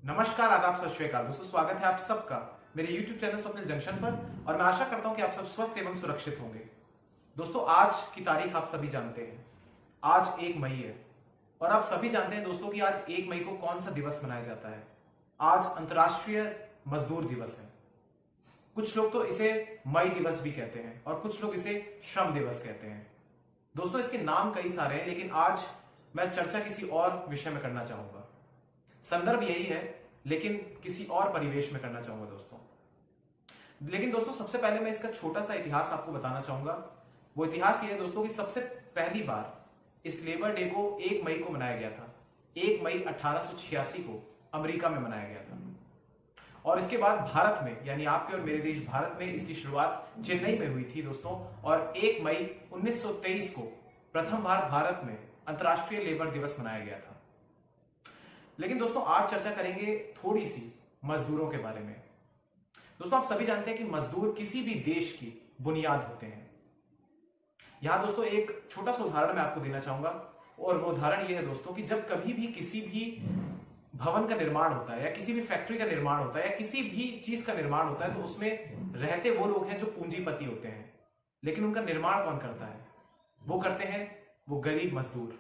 नमस्कार, आदाब, सत श्री अकाल दोस्तों। स्वागत है आप सबका मेरे YouTube चैनल स्वप्निल जंक्शन पर और मैं आशा करता हूं कि आप सब स्वस्थ एवं सुरक्षित होंगे। दोस्तों, आज की तारीख आप सभी जानते हैं, आज 1 मई है और आप सभी जानते हैं दोस्तों कि आज 1 मई को कौन सा दिवस मनाया जाता है। आज अंतर्राष्ट्रीय मजदूर दिवस है। कुछ लोग तो इसे मई दिवस भी कहते हैं और कुछ लोग इसे श्रम दिवस कहते हैं। दोस्तों, इसके नाम कई सारे हैं, लेकिन आज मैं चर्चा किसी और विषय में करना चाहूंगा। संदर्भ यही है, लेकिन किसी और परिवेश में करना चाहूंगा दोस्तों। लेकिन दोस्तों, सबसे पहले मैं इसका छोटा सा इतिहास आपको बताना चाहूंगा। वो इतिहास ये है दोस्तों कि सबसे पहली बार इस लेबर डे को 1 मई को मनाया गया था। 1 मई 1886 को अमेरिका में मनाया गया था और इसके बाद भारत में, यानी आपके और मेरे देश भारत में, इसकी शुरुआत चेन्नई में हुई थी दोस्तों। और 1 मई 1923 को प्रथम बार भारत में अंतर्राष्ट्रीय लेबर दिवस मनाया गया था। लेकिन दोस्तों, आज चर्चा करेंगे थोड़ी सी मजदूरों के बारे में। दोस्तों, आप सभी जानते हैं कि मजदूर किसी भी देश की बुनियाद होते हैं। यहां दोस्तों एक छोटा सा उदाहरण मैं आपको देना चाहूंगा और वो उदाहरण ये है दोस्तों कि जब कभी भी किसी भी भवन का निर्माण होता है या किसी भी फैक्ट्री का निर्माण होता है या किसी भी चीज का निर्माण होता है तो उसमें रहते वो लोग हैं जो पूंजीपति होते हैं, लेकिन उनका निर्माण कौन करता है? वो करते हैं वो गरीब मजदूर,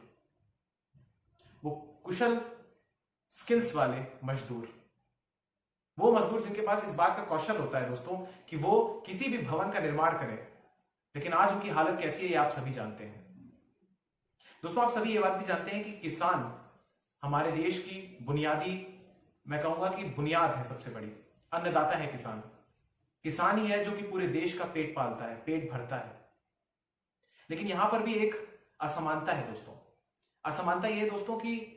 वो कुशल स्किल्स वाले मजदूर, वो मजदूर जिनके पास इस बात का कौशल होता है दोस्तों कि वो किसी भी भवन का निर्माण करें। लेकिन आज उनकी हालत कैसी है ये आप सभी जानते हैं। दोस्तों, आप सभी ये बात भी जानते हैं कि किसान हमारे देश की बुनियादी, मैं कहूंगा कि बुनियाद है, सबसे बड़ी अन्नदाता है किसान। किसान ही है जो कि पूरे देश का पेट पालता है, पेट भरता है। लेकिन यहां पर भी एक असमानता है दोस्तों। असमानता यह है दोस्तों कि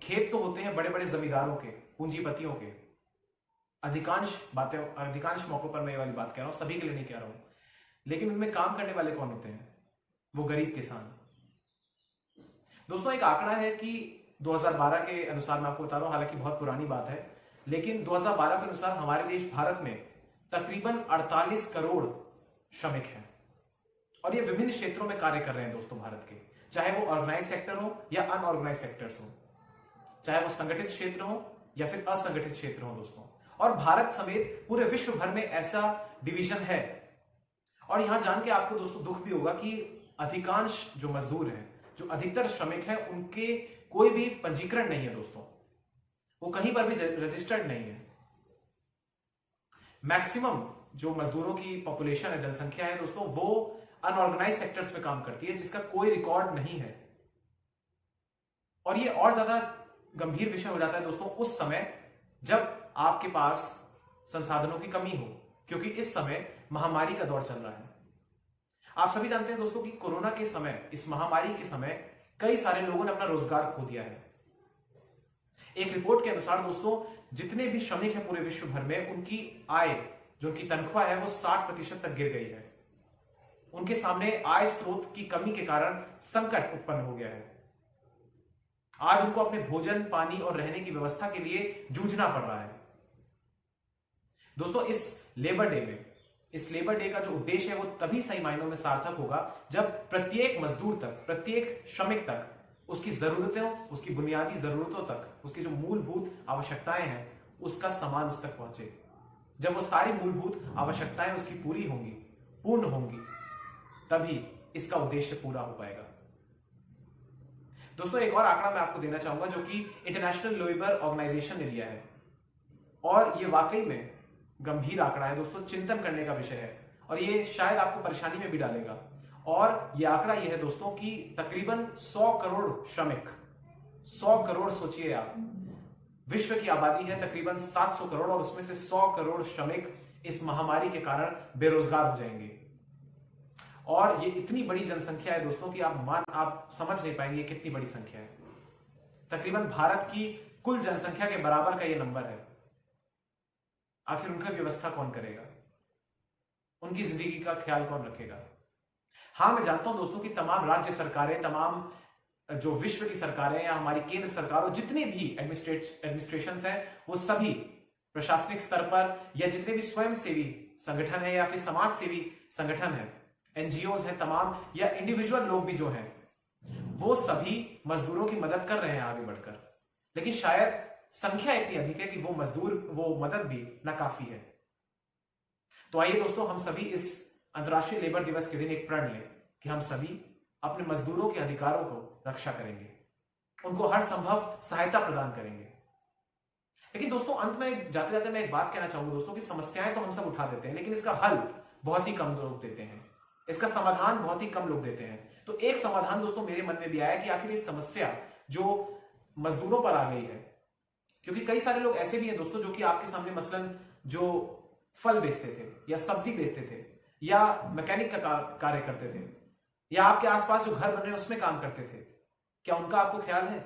खेत तो होते हैं बड़े बड़े जमींदारों के, पूंजीपतियों के। अधिकांश मौकों पर मैं ये वाली बात कह रहा हूं, सभी के लिए नहीं कह रहा हूं। लेकिन उनमें काम करने वाले कौन होते हैं? वो गरीब किसान। दोस्तों, एक आंकड़ा है कि 2012 के अनुसार, मैं आपको बता रहा हूं, हालांकि बहुत पुरानी बात है, लेकिन 2012 के अनुसार हमारे देश भारत में तकरीबन 48 करोड़ श्रमिक हैं और ये विभिन्न क्षेत्रों में कार्य कर रहे हैं दोस्तों भारत के, चाहे वो ऑर्गेनाइज सेक्टर हो या अनऑर्गेनाइज सेक्टर्स हो, चाहे वो संगठित क्षेत्र हो या फिर असंगठित क्षेत्र हो दोस्तों। और भारत समेत पूरे विश्व भर में ऐसा डिवीजन है। और यहां जान के आपको दोस्तों दुख भी होगा कि अधिकांश जो मजदूर हैं, जो अधिकतर श्रमिक हैं, उनके कोई भी पंजीकरण नहीं है दोस्तों। वो कहीं पर भी रजिस्टर्ड नहीं है। मैक्सिमम जो मजदूरों की पॉपुलेशन है, जनसंख्या है दोस्तों, वो अनऑर्गेनाइज सेक्टर्स में काम करती है, जिसका कोई रिकॉर्ड नहीं है। और ये और ज्यादा गंभीर विषय हो जाता है दोस्तों उस समय जब आपके पास संसाधनों की कमी हो, क्योंकि इस समय महामारी का दौर चल रहा है। आप सभी जानते हैं दोस्तों कि कोरोना के समय, इस महामारी के समय, कई सारे लोगों ने अपना रोजगार खो दिया है। एक रिपोर्ट के अनुसार दोस्तों, जितने भी श्रमिक हैं पूरे विश्व भर में, उनकी आय, जो उनकी तनख्वाह है, वो 60% तक गिर गई है। उनके सामने आय स्रोत की कमी के कारण संकट उत्पन्न हो गया है। आज उनको अपने भोजन, पानी और रहने की व्यवस्था के लिए जूझना पड़ रहा है। दोस्तों, इस लेबर डे का जो उद्देश्य है वो तभी सही मायनों में सार्थक होगा जब प्रत्येक मजदूर तक, प्रत्येक श्रमिक तक उसकी जरूरतों, उसकी बुनियादी जरूरतों तक, उसकी जो मूलभूत आवश्यकताएं हैं, उसका सामान उस तक पहुंचे। जब वो सारी मूलभूत आवश्यकताएं उसकी पूर्ण होंगी, तभी इसका उद्देश्य पूरा हो पाएगा। दोस्तों, एक और आंकड़ा मैं आपको देना चाहूंगा जो कि इंटरनेशनल लेबर ऑर्गेनाइजेशन ने दिया है और ये वाकई में गंभीर आंकड़ा है दोस्तों, चिंतन करने का विषय है और ये शायद आपको परेशानी में भी डालेगा। और ये आंकड़ा ये है दोस्तों कि तकरीबन 100 करोड़ श्रमिक, 100 करोड़, सोचिए आप, विश्व की आबादी है तकरीबन 700 करोड़ और उसमें से 100 करोड़ श्रमिक इस महामारी के कारण बेरोजगार हो जाएंगे। और ये इतनी बड़ी जनसंख्या है दोस्तों कि आप समझ नहीं पाएंगे ये कितनी बड़ी संख्या है। तकरीबन भारत की कुल जनसंख्या के बराबर का ये नंबर है। आखिर उनका व्यवस्था कौन करेगा? उनकी जिंदगी का ख्याल कौन रखेगा? हाँ, मैं जानता हूं दोस्तों कि तमाम राज्य सरकारें, तमाम जो विश्व की सरकारें या हमारी केंद्र सरकारों, जितने भी एडमिनिस्ट्रेशंस हैं, वो सभी प्रशासनिक स्तर पर या जितने भी स्वयंसेवी संगठन है या फिर समाज सेवी संगठन है, एनजीओज है तमाम, या इंडिविजुअल लोग भी जो हैं, वो सभी मजदूरों की मदद कर रहे हैं आगे बढ़कर। लेकिन शायद संख्या इतनी अधिक है कि वो मदद भी नाकाफी है। तो आइए दोस्तों, हम सभी इस अंतर्राष्ट्रीय लेबर दिवस के दिन एक प्रण लें कि हम सभी अपने मजदूरों के अधिकारों को रक्षा करेंगे, उनको हर संभव सहायता प्रदान करेंगे। लेकिन दोस्तों, अंत में जाते जाते मैं एक बात कहना चाहूंगा दोस्तों कि समस्याएं तो हम सब उठा देते हैं, लेकिन इसका हल बहुत ही कम लोग देते हैं, इसका समाधान बहुत ही कम लोग देते हैं। तो एक समाधान दोस्तों मेरे मन में भी आया कि आखिर इस समस्या जो मजदूरों पर आ गई है, क्योंकि कई सारे लोग ऐसे भी हैं दोस्तों जो कि आपके सामने मसलन जो फल बेचते थे या सब्जी बेचते थे या मैकेनिक का कार्य करते थे या आपके आसपास जो घर बन रहे हैं उसमें काम करते थे, क्या उनका आपको ख्याल है?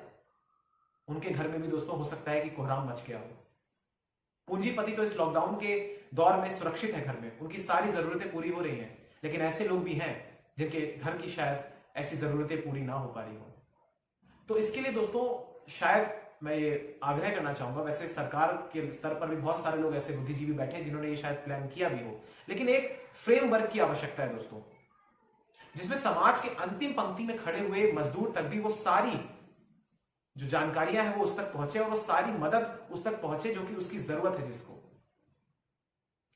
उनके घर में भी दोस्तों हो सकता है कि कोहराम मच गया हो। पूंजीपति तो इस लॉकडाउन के दौर में सुरक्षित है घर में, उनकी सारी जरूरतें पूरी हो रही हैं, लेकिन ऐसे लोग भी हैं जिनके घर की शायद ऐसी जरूरतें पूरी ना हो पा रही हो। तो इसके लिए दोस्तों शायद मैं ये आग्रह करना चाहूंगा, वैसे सरकार के स्तर पर भी बहुत सारे लोग ऐसे बुद्धिजीवी बैठे हैं जिन्होंने ये शायद प्लान किया भी हो, लेकिन एक फ्रेमवर्क की आवश्यकता है दोस्तों, जिसमें समाज के अंतिम पंक्ति में खड़े हुए मजदूर तक भी वो सारी जो जानकारियां हैं वो उस तक पहुंचे और वो सारी मदद उस तक पहुंचे जो कि उसकी जरूरत है जिसको।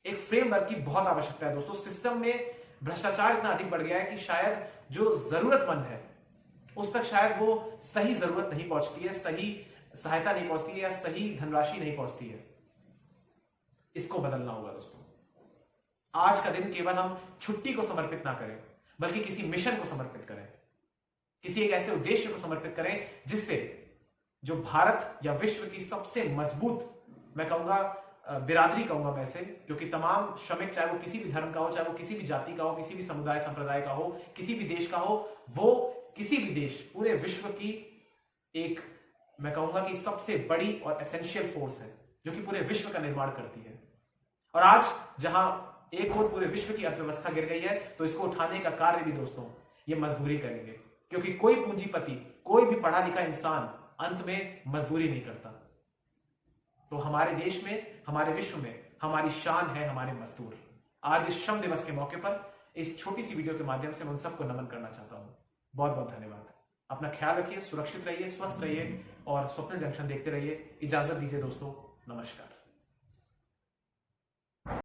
एक फ्रेमवर्क की बहुत आवश्यकता है दोस्तों। सिस्टम में भ्रष्टाचार इतना अधिक बढ़ गया है कि शायद जो जरूरतमंद है उस तक शायद वो सही जरूरत नहीं पहुंचती है, सही सहायता नहीं पहुंचती है या सही धनराशि नहीं पहुंचती है। इसको बदलना होगा दोस्तों। आज का दिन केवल हम छुट्टी को समर्पित ना करें, बल्कि किसी मिशन को समर्पित करें, किसी एक ऐसे उद्देश्य को समर्पित करें जिससे जो भारत या विश्व की सबसे मजबूत, मैं कहूंगा बिरादरी कहूंगा मैं इसे, क्योंकि तमाम श्रमिक चाहे वो किसी भी धर्म का हो, चाहे वो किसी भी जाति का हो, किसी भी समुदाय संप्रदाय का हो, किसी भी देश का हो, वो किसी भी देश पूरे विश्व की एक, मैं कहूंगा कि सबसे बड़ी और एसेंशियल फोर्स है जो कि पूरे विश्व का निर्माण करती है। और आज जहां एक और पूरे विश्व की अर्थव्यवस्था गिर गई है, तो इसको उठाने का कार्य भी दोस्तों ये मजदूरी करेंगे, क्योंकि कोई पूंजीपति, कोई भी पढ़ा लिखा इंसान अंत में मजदूरी नहीं करता। तो हमारे देश में, हमारे विश्व में हमारी शान है हमारे मजदूर। आज इस श्रम दिवस के मौके पर इस छोटी सी वीडियो के माध्यम से मैं उन सबको नमन करना चाहता हूं। बहुत बहुत धन्यवाद। अपना ख्याल रखिए, सुरक्षित रहिए, स्वस्थ रहिए और स्वप्निल जंक्शन देखते रहिए। इजाजत दीजिए दोस्तों, नमस्कार।